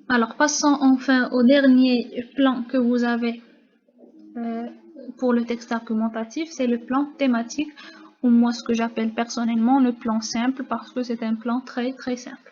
Alors, passons enfin au dernier plan que vous avez euh, pour le texte argumentatif, c'est le plan thématique, ou moi ce que j'appelle personnellement le plan simple, parce que c'est un plan très très simple.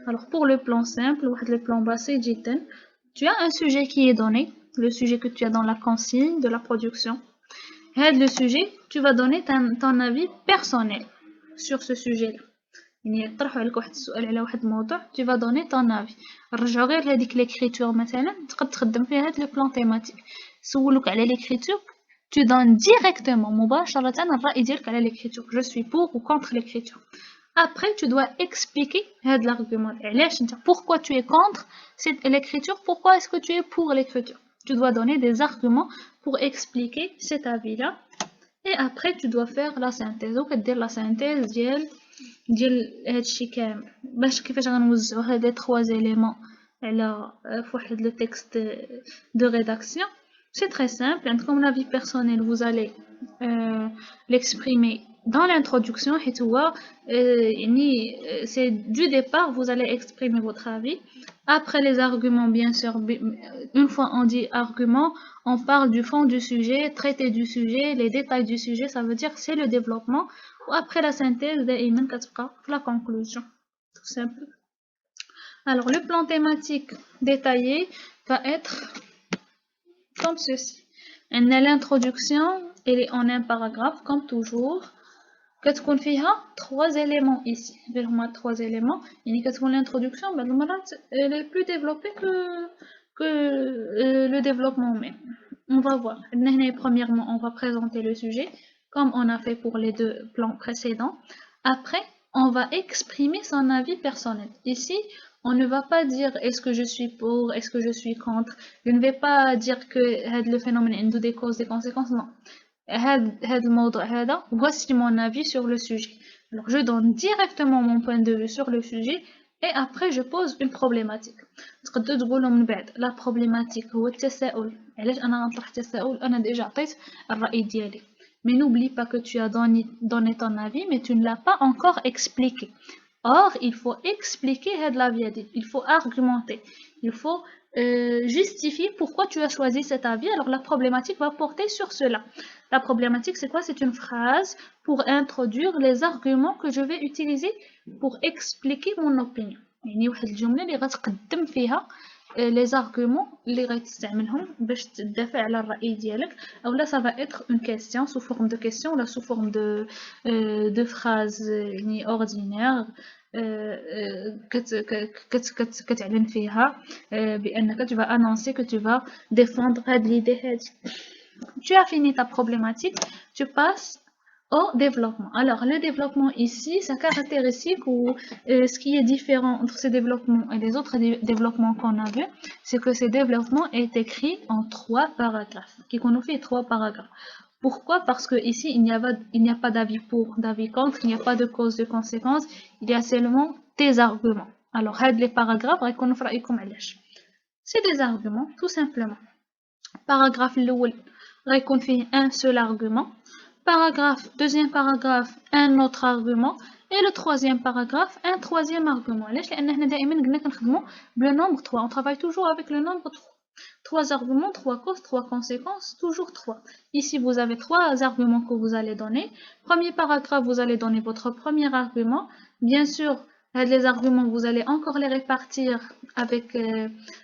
Alors pour le plan simple, le plan basé, tu as un sujet qui est donné, le sujet que tu as dans la consigne de la production. Et le sujet, tu vas donner ton avis personnel sur ce sujet-là. يعني يطرحوا عليك واحد السؤال على واحد الموضوع tu vas donner ton avis. رجعوا غير لهاديك l'écriture مثلا تقدر تخدم فيها هاد لو بلان تيماتيك. سولوك على l'écriture tu donnes directement مباشرة الرأي ديالك على l'écriture. Je suis pour ou contre l'écriture. Après tu dois expliquer هاد l'argument. علاش انت pourquoi tu es contre l'écriture, pourquoi est-ce que tu es pour l'écriture. Tu dois donner des arguments pour expliquer cet avis-là. Et après tu dois faire la synthèse. وكدير la synthèse ديال هادشي كامل باش كيفاش غنوزعو هاد لي 3 éléments على فواحد لو texte de rédaction. C'est très simple. عندكم l'avis personnel, vous allez l'exprimer dans l'introduction حيت هو يعني c'est du départ vous allez exprimer votre avis. Après les arguments, bien sûr, une fois on dit argument, on parle du fond du sujet, traiter du sujet, les détails du sujet, ça veut dire c'est le développement. Ou après la synthèse, دائما كتبقى la conclusion. Tout simple. Alors le plan thématique détaillé va être comme ceci. On a l'introduction, elle est en un paragraphe comme toujours. كتكون فيها 3 éléments ici. هما 3 éléments. يعني كتكون l'introduction بعض المرات elle est plus développée que le développement même. On va voir. Premièrement, on va présenter le sujet comme on a fait pour les 2 plans précédents. Après, on va exprimer son avis personnel. Ici, on ne va pas dire est-ce que je suis pour, est-ce que je suis contre. Je ne vais pas dire que le phénomène a des causes, des conséquences. Non. Voici mon avis sur le sujet. Alors, je donne directement mon point de vue sur le sujet et après je pose une problématique. La problématique هو التساؤل. علاش أنا غنطرح تساؤل؟ أنا déjà عطيت الرأي ديالي. Mais n'oublie pas que tu as donné ton avis, mais tu ne l'as pas encore expliqué. Or, il faut expliquer l'avis, il faut argumenter, il faut justifier pourquoi tu as choisi cet avis. Alors, la problématique va porter sur cela. La problématique, c'est quoi? C'est une phrase pour introduire les arguments que je vais utiliser pour expliquer mon opinion. يعني واحد الجملة اللي غتقدم فيها les arguments اللي غتستعملهم باش تدافع على الرأي ديالك. أو là ça va être une question sous forme de question ou sous forme de phrase يعني ordinaire كتعلن فيها بأنك tu vas annoncer que tu vas défendre هاد l'idée هادي. Tu as fini ta problématique, tu passes au développement. Alors, le développement ici, sa caractéristique ou ce qui est différent entre ces développements et les autres développements qu'on a vus, c'est que ce développement est écrit en 3 paragraphes, qui qu'on fait 3 paragraphes. Pourquoi? Parce que ici, il n'y a pas d'avis pour, d'avis contre, il n'y a pas de cause, de conséquence, il y a seulement des arguments. Alors, les paragraphes, c'est des arguments, tout simplement. Paragraphe الأول غيكون فيه un seul argument. Deuxième paragraphe, un autre argument. Et le troisième paragraphe, un troisième argument. علاش؟ لأن حنا دائما قلنا كنخدمو le nombre 3. On travaille toujours avec le nombre 3. 3 arguments, 3 causes, 3 conséquences, toujours 3. Ici, vous avez 3 arguments que vous allez donner. Premier paragraphe, vous allez donner votre premier argument. Bien sûr, les arguments, vous allez encore les répartir avec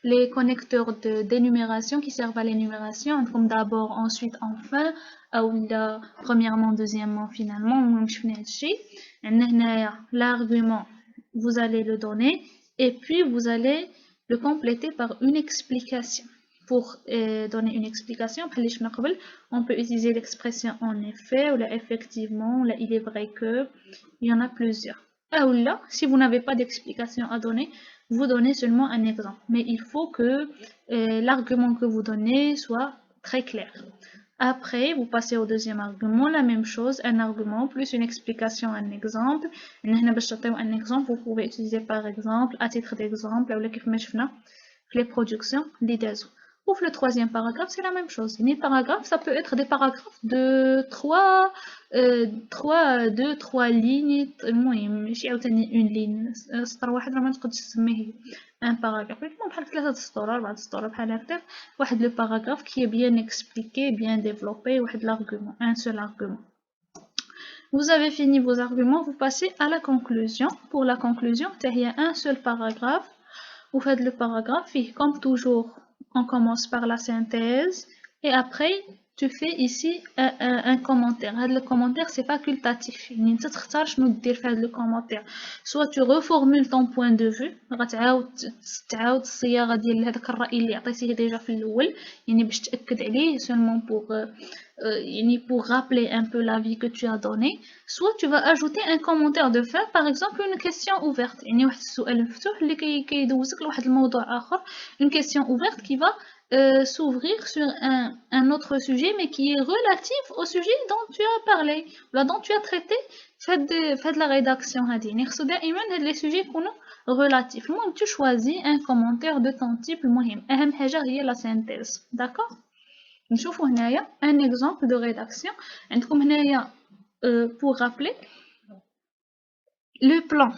les connecteurs d'énumération qui servent à l'énumération, comme d'abord, ensuite, enfin, ou là, premièrement, deuxièmement, finalement. L'argument, vous allez le donner et puis vous allez le compléter par une explication. Pour donner une explication, on peut utiliser l'expression en effet, ou là effectivement, ou là il est vrai que, il y en a plusieurs. Ou là, si vous n'avez pas d'explication à donner, vous donnez seulement un exemple. Mais il faut que l'argument que vous donnez soit très clair. Après, vous passez au deuxième argument, la même chose, un argument plus une explication, un exemple. Un exemple, vous pouvez utiliser par exemple, à titre d'exemple, les productions, les Ou le troisième paragraphe, c'est la même chose. Les paragraphes, ça peut être des paragraphes de 3 lignes. ماشي عاوتاني une ligne. سطر واحد راه ما تقدش تسميه un paragraphe. بحال 3 سطور 4 سطور بحال هكذا. واحد le paragraphe qui est bien expliqué, bien développé, واحد l'argument, un seul argument. Vous avez fini vos arguments, vous passez à la conclusion. Pour la conclusion, il y a un seul paragraphe. Vous faites le paragraphe et comme toujours, on commence par la synthèse et après, tu fais ici un commentaire. Le commentaire, c'est facultatif. Le commentaire. Soit tu reformules ton point de vue, seulement pour rappeler un peu l'avis que tu as donné. Soit tu vas ajouter un commentaire de fin, par exemple une question ouverte. Une question ouverte qui va s'ouvrir sur un autre sujet, mais qui est relatif au sujet dont tu as parlé, dont tu as traité. Faites la rédaction. Les sujets relatifs. Tu choisis un commentaire de ton type. La synthèse. D'accord? نشوفوا هنايا un exemple de rédaction. عندكم هنايا pour rappeler le plan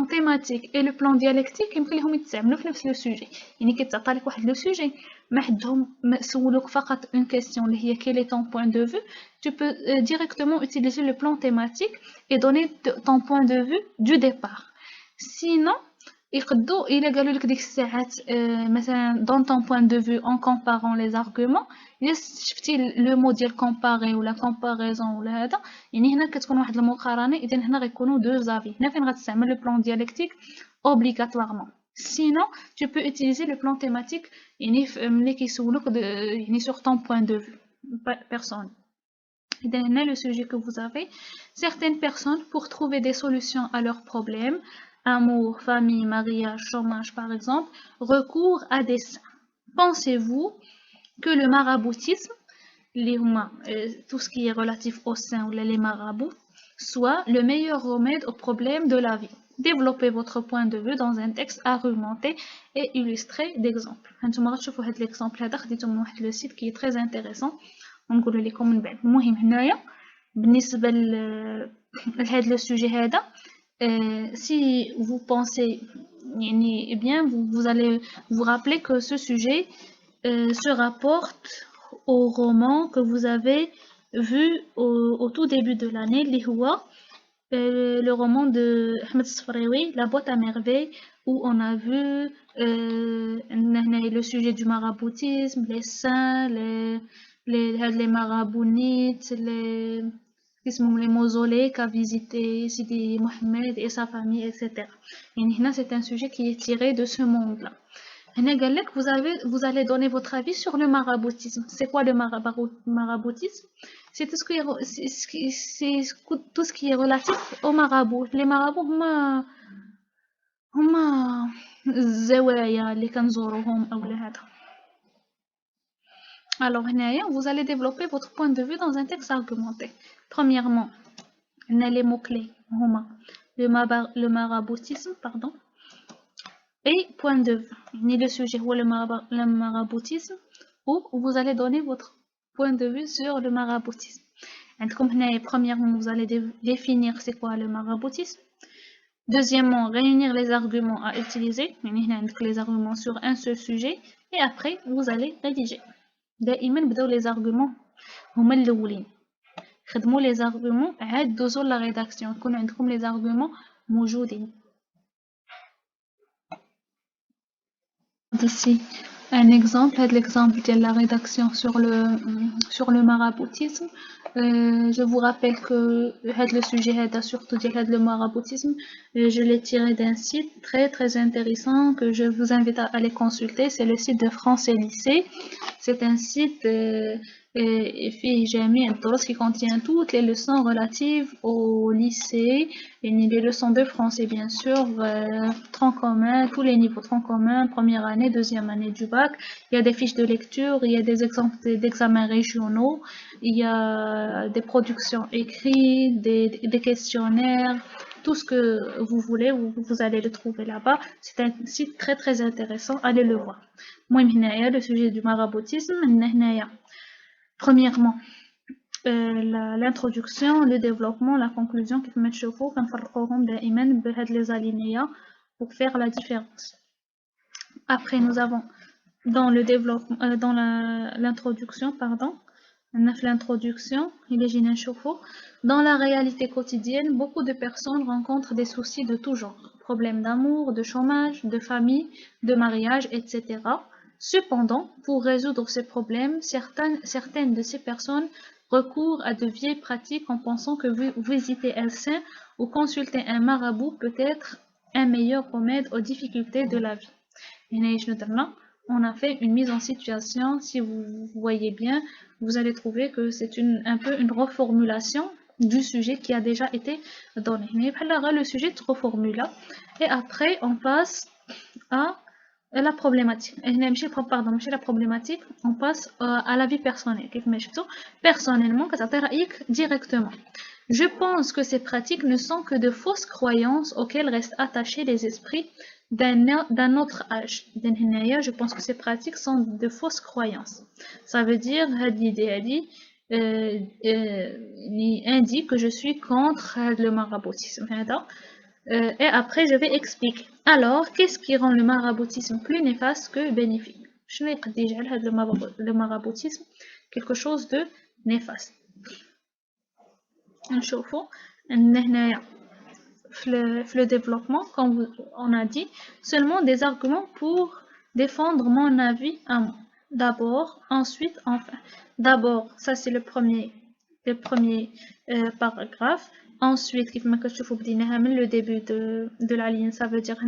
thématique et le plan dialectique يمكن لهم يتستعملوا في نفس لو سوجي. يعني كتعطى لك واحد لو سوجي ما حدهم سولوك فقط une question اللي هي quel est ton point de vue, tu peux directement utiliser le plan thématique et donner ton point de vue du départ. Sinon يقدروا إلا قالوا لك ديك الساعات مثلا dans ton point de vue en comparant les arguments إلا شفتي لو مو ديال comparer ولا comparaison ولا هذا يعني هنا كتكون واحد المقارنة إذا هنا غيكونوا deux avis. هنا فين غتستعمل le plan dialectique obligatoirement. Sinon tu peux utiliser le plan thématique يعني ملي كيسولوك يعني sur ton point de vue personnel. إذا هنا le sujet que vous avez, certaines personnes pour trouver des solutions à leurs problèmes, amour, famille, mariage, chômage par exemple, recours à des saints. Pensez-vous que le maraboutisme, tout ce qui est relatif aux saints ou les marabouts, soit le meilleur remède aux problèmes de la vie? Développez votre point de vue dans un texte argumenté et illustré d'exemples. هانتوما غتشوفوا هاد l'exemple هذا خديته من واحد le site qui est très intéressant. ونقول لكم من بعد. المهم هنايا بالنسبة لهذا السوجي هذا si vous pensez eh bien vous allez vous rappeler que ce sujet se rapporte au roman que vous avez vu au tout début de l'année, le roman de Ahmed Sfraoui, La boîte à merveilles, où on a vu le sujet du maraboutisme, les saints, les marabounites, les mausolées qu'a visité Sidi Mohamed et sa famille, etc. Et c'est un sujet qui est tiré de ce monde-là. Vous allez donner votre avis sur le maraboutisme. C'est quoi le maraboutisme? C'est tout ce qui est relatif aux marabouts. Les marabouts, هما الزوايا اللي كنزوروهم أو هذا. Alors, vous allez développer votre point de vue dans un texte argumenté. Premièrement, on a les mots-clés. Le maraboutisme, pardon. Et point de vue. Le sujet ou le maraboutisme, où vous allez donner votre point de vue sur le maraboutisme. Premièrement, vous allez définir c'est quoi le maraboutisme. Deuxièmement, réunir les arguments à utiliser. Les arguments sur un seul sujet. Et après, vous allez rédiger. دائما بداو les arguments هما الاولين خدموا les arguments عاد دوزوا la rédaction يكون عندكم les arguments موجودين. Ici un exemple, l'exemple de la rédaction sur le maraboutisme. Je vous rappelle que le sujet surtout le maraboutisme, je l'ai tiré d'un site très intéressant que je vous invite à aller consulter. C'est le site de France et Lycée. C'est un site qui contient toutes les leçons relatives au lycée, et les leçons de français bien sûr, tronc commun, tous les niveaux tronc commun, première année, deuxième année du bac. Il y a des fiches de lecture, il y a des exemples d'examens régionaux, il y a des productions écrites, des questionnaires, tout ce que vous voulez, vous allez le trouver là-bas. C'est un site très très intéressant, allez le voir. Moi, le sujet du maraboutisme, premièrement, l'introduction, le développement, la conclusion, كيف ما تشوفوا كنفرقوهم دائما بهاد les alinéas pour faire la différence. Après, nous avons dans le développement, dans l'introduction, pardon, l'introduction, dans la réalité quotidienne, beaucoup de personnes rencontrent des soucis de tout genre, problèmes d'amour, de chômage, de famille, de mariage, etc. Cependant, pour résoudre ces problèmes, certaines de ces personnes recourent à de vieilles pratiques en pensant que visiter un saint ou consulter un marabout peut être un meilleur remède aux difficultés de la vie. On a fait une mise en situation, si vous voyez bien, vous allez trouver que c'est un peu une reformulation du sujet qui a déjà été donné. Le sujet se reformule et après on passe à la problématique. Pardon, la problématique, on passe à la vie personnelle. Personnellement, directement. Je pense que ces pratiques ne sont que de fausses croyances auxquelles restent attachés les esprits d'un autre âge. Je pense que ces pratiques sont de fausses croyances. Ça veut dire, indique que je suis contre le maraboutisme. Et après, je vais expliquer. Alors, qu'est-ce qui rend le maraboutisme plus néfaste que bénéfique? Je vais déjà le maraboutisme quelque chose de néfaste. نشوفوا ان هنايا في le développement, comme on a dit, seulement des arguments pour défendre mon avis à moi. D'abord, ensuite, enfin. D'abord, ça c'est le premier paragraphe. Ensuite, le début de la ligne, ça veut dire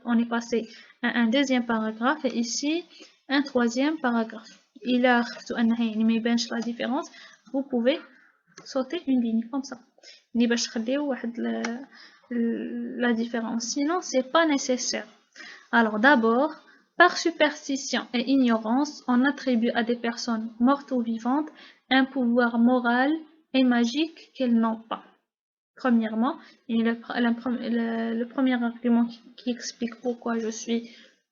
on est passé à un deuxième paragraphe et ici un troisième paragraphe. Il a la différence. Vous pouvez sauter une ligne comme ça. La différence. Sinon, c'est pas nécessaire. Alors d'abord, par superstition et ignorance, on attribue à des personnes mortes ou vivantes un pouvoir moral et magique qu'elles n'ont pas. Premièrement, le premier argument qui explique pourquoi je suis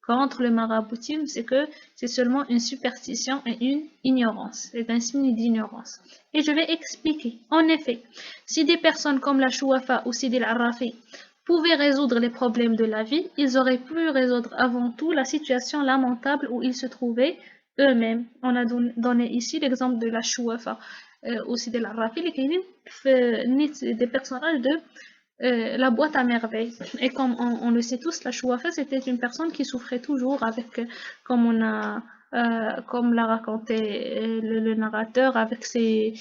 contre le maraboutisme, c'est que c'est seulement une superstition et une ignorance. C'est un signe d'ignorance. Et je vais expliquer. En effet, si des personnes comme la Chouafa ou Sidi al-Arrafi pouvaient résoudre les problèmes de la vie, ils auraient pu résoudre avant tout la situation lamentable où ils se trouvaient eux-mêmes. On a donné ici l'exemple de la Chouafa ou Sidi al-Arrafi, des personnages de la boîte à merveilles. Et comme on le sait tous, la Chouafa, c'était une personne qui souffrait toujours avec, comme l'a raconté le narrateur, avec ses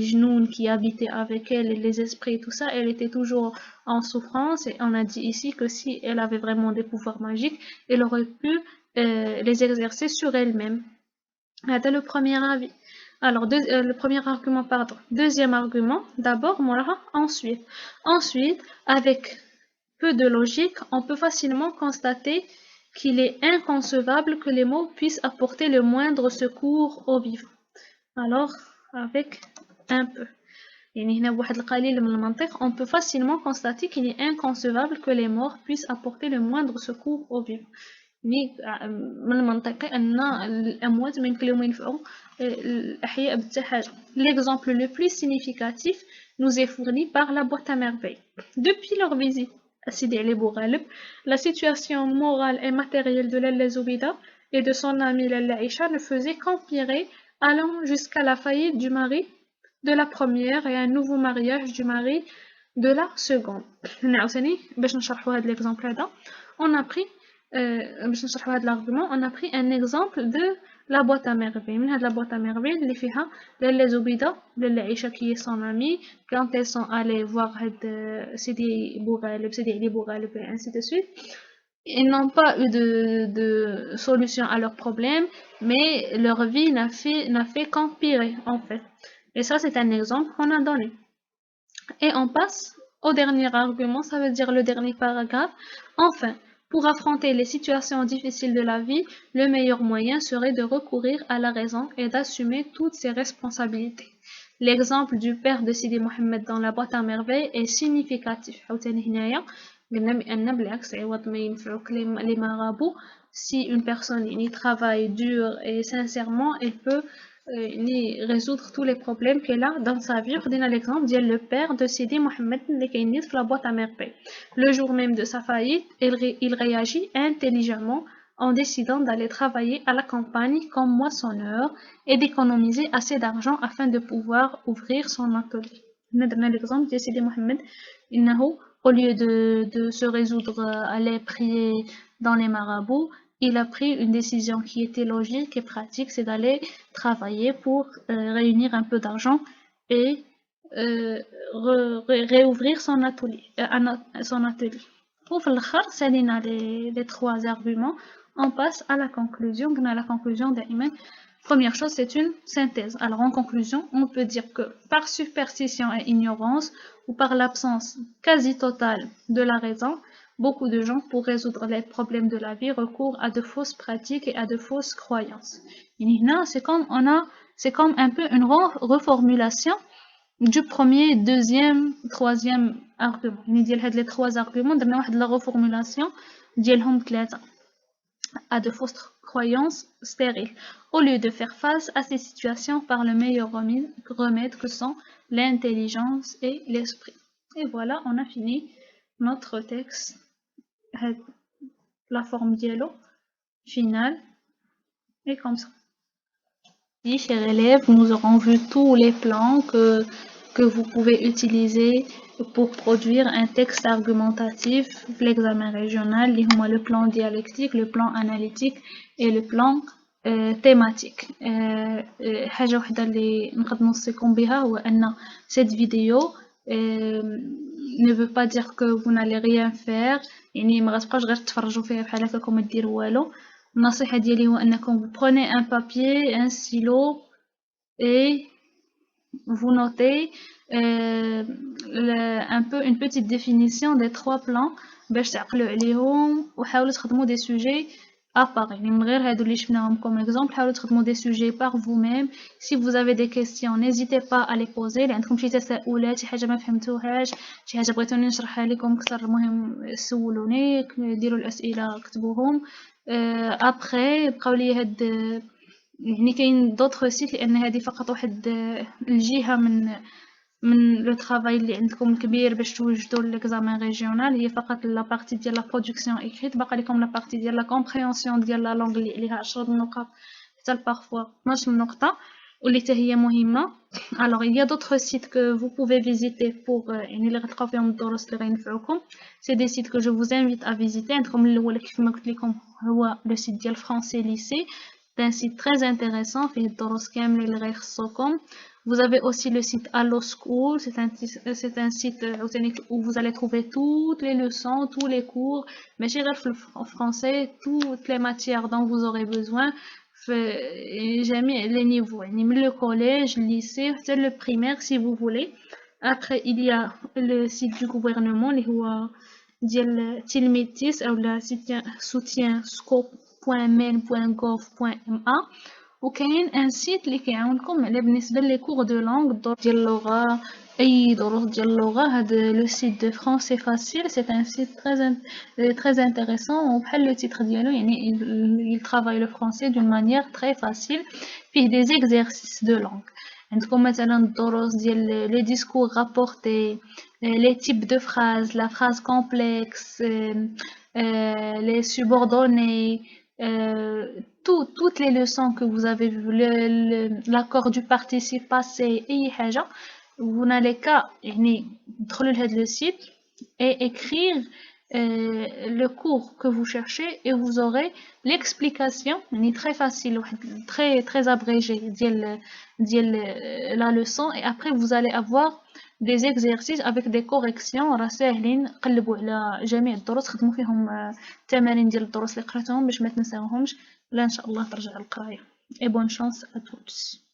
genoux qui habitaient avec elle, et les esprits et tout ça, elle était toujours en souffrance. Et on a dit ici que si elle avait vraiment des pouvoirs magiques, elle aurait pu les exercer sur elle-même. C'est le premier avis. Alors, le premier argument, pardon. Deuxième argument, d'abord, ensuite. Ensuite, avec peu de logique, on peut facilement constater qu'il est inconcevable que les mots puissent apporter le moindre secours aux vivants. Alors, avec un peu. On peut facilement constater qu'il est inconcevable que les morts puissent apporter le moindre secours aux vivants. L'exemple le plus significatif nous est fourni par la boîte à merveilles. Depuis leur visite à Sidi Ali Bougaleb, la situation morale et matérielle de Lalla Zoubida et de son amie Lalla Aïcha ne faisait qu'empirer, allant jusqu'à la faillite du mari de la première et un nouveau mariage du mari de la seconde. On a pris on a pris un exemple de la boîte à merveilles. La boîte à merveilles, les Zoubida, Aïcha qui est son amie, quand elles sont allées voir Sidi Ali Bougaleb et ainsi de suite, ils n'ont pas eu de solution à leurs problèmes, mais leur vie n'a fait qu'empirer en fait. Et ça, c'est un exemple qu'on a donné. Et on passe au dernier argument, ça veut dire le dernier paragraphe. Enfin, pour affronter les situations difficiles de la vie, le meilleur moyen serait de recourir à la raison et d'assumer toutes ses responsabilités. l'exemple du père de Sidi Mohamed dans la boîte à merveilles est significatif. عاوتاني هنايا قلنا بأن بالعكس عوض ما ينفعوك les marabouts, si une personne travaille dur et sincèrement, elle peut résoudre tous les problèmes qu'elle a dans sa vie. On a l'exemple de le père de Sidi Mohamed qui est la boîte à merveilles. Le jour même de sa faillite, il réagit intelligemment en décidant d'aller travailler à la campagne comme moissonneur et d'économiser assez d'argent afin de pouvoir ouvrir son atelier. On a l'exemple de Sidi Mohamed, au lieu de se résoudre à aller prier dans les marabouts, il a pris une décision qui était logique et pratique, c'est d'aller travailler pour réunir un peu d'argent et réouvrir son atelier. Pour les trois arguments, on passe à la conclusion. La conclusion d'Ayman. Première chose, c'est une synthèse. Alors en conclusion, on peut dire que par superstition et ignorance, ou par l'absence quasi totale de la raison, beaucoup de gens, pour résoudre les problèmes de la vie, recourent à de fausses pratiques et à de fausses croyances. C'est comme un peu une reformulation du premier, deuxième, troisième argument. Les trois arguments, on a la reformulation à de fausses croyances stériles, au lieu de faire face à ces situations par le meilleur remède que sont l'intelligence et l'esprit. Et voilà, on a fini notre texte. La forme dialogue finale est comme ça. Oui, chers élèves, nous aurons vu tous les plans que vous pouvez utiliser pour produire un texte argumentatif pour l'examen régional, le plan dialectique, le plan analytique et le plan thématique. حاجة وحدة اللي نقدر نوصيكم بها هو أن cette vidéo ne veut pas dire que vous n'allez rien faire. يعني ما غتبقاوش غير تتفرجوا فيها بحال هكاكم ما ديروا والو. النصيحة ديالي هو أنكم vous prenez un papier, un stylo et vous notez un peu une petite définition des trois plans باش تعقلوا عليهم وحاولوا تخدموا des sujets à part. يعني من غير هادو اللي شفناهم comme exemple حاولوا تخدموا des sujets par vous-même. Si vous avez des questions, n'hésitez pas à les poser. اللي عندكم شي تساؤلات، شي حاجة ما فهمتوهاش، شي حاجة بغيتوني نشرحها لكم أكثر، المهم سولوني، ديروا الأسئلة كتبوهم. après بقاو لي هاد يعني كاين d'autres sites لأن هذه فقط واحد الجهة من لو طرافاي اللي عندكم الكبير باش توجدوا ليكزامان ريجيونال، هي فقط لا بارتي ديال لا برودكسيون ايكريت، باقي لكم لا بارتي ديال لا كومبريهنسيون ديال لا لونغ اللي عليها 10 نقط حتى بارفوا 12 نقطة واللي حتى هي مهمة. alors il y a d'autres sites que vous pouvez visiter pour يعني اللي غتلقاو فيهم الدروس اللي غينفعوكم. c'est des sites que je vous invite à visiter. عندكم الاول كيف ما قلت لكم هو لو سيت ديال فرونسي ليسي، c'est un site très intéressant فيه الدروس كاملين اللي غيخصوكم. Vous avez aussi le site Allo School, c'est un site où vous allez trouver toutes les leçons, tous les cours, mais en français, toutes les matières dont vous aurez besoin, jamais les niveaux, le collège, le lycée, le primaire si vous voulez. Après, il y a le site du gouvernement, ديال Tilmetis, ou le soutien scope.men.gov.ma. وكاين ان سيت اللي كيعاونكم على بالنسبه لي كور دو لونغ، الدروس ديال اللغه، اي دروس ديال اللغه. هاد لو سيت دو فرونسي فاسيل سي ان سيت très intéressant وبحال لو تيتر ديالو يعني il travaille le français d'une manière très facile. فيه des exercices de langue. عندكم مثلا الدروس ديال لي discours rapportés, les types de phrases, la phrase complexe, les subordonnés, toutes les leçons que vous avez vues, l'accord du participe passé, vous n'allez qu'à entrer le site et écrire le cours que vous cherchez et vous aurez l'explication très facile, très abrégée de la leçon, et après vous allez avoir des exercices avec des corrections راه ساهلين. قلبوا على جميع الدروس، خدموا فيهم التمارين ديال الدروس اللي قراتهم باش ما تنساوهمش. لا ان شاء الله ترجع القرايه. et bonne chance à tous.